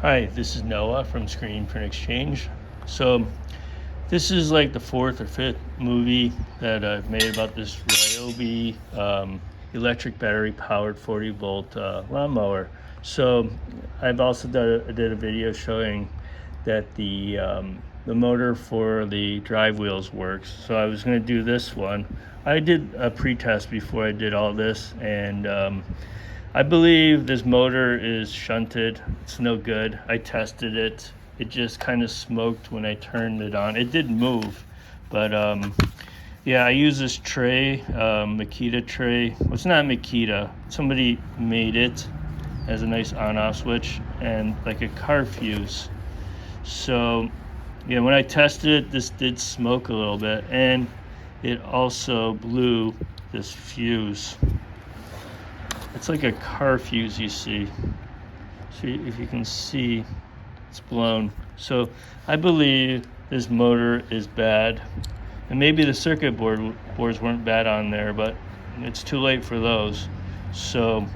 Hi, this is Noah from screenprintexchange. So this is like the fourth or fifth movie that I've made about this Ryobi electric battery powered 40 volt lawnmower. So I've also did a video showing that the motor for the drive wheels works. So I was going to do this one. I did a pre-test before I did all this, and I believe this motor is shunted. It's no good. I tested it. It just kind of smoked when I turned it on. It did move, but yeah, I use this tray, Makita tray. Well, it's not Makita. Somebody made it as a nice on-off switch and like a car fuse. So yeah, when I tested it, this did smoke a little bit, and it also blew this fuse. It's like a car fuse, you see. See if you can see, it's blown. So I believe this motor is bad, and maybe the circuit boards weren't bad on there, but it's too late for those. So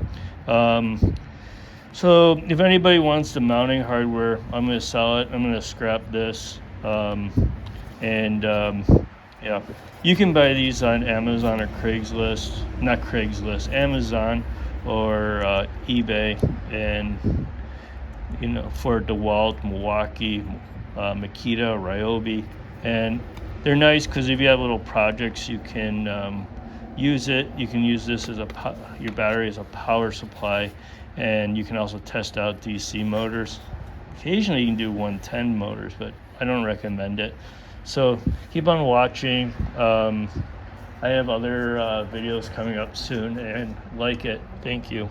so if anybody wants the mounting hardware, I'm going to sell it. I'm going to scrap this, yeah, you can buy these on Amazon or Craigslist, not Craigslist, Amazon or eBay, and for DeWalt, Milwaukee, Makita, Ryobi, and they're nice because if you have little projects, you can use it. You can use this as your battery as a power supply, and you can also test out DC motors. Occasionally you can do 110 motors, but I don't recommend it. So keep on watching. I have other videos coming up soon, and like it. Thank you.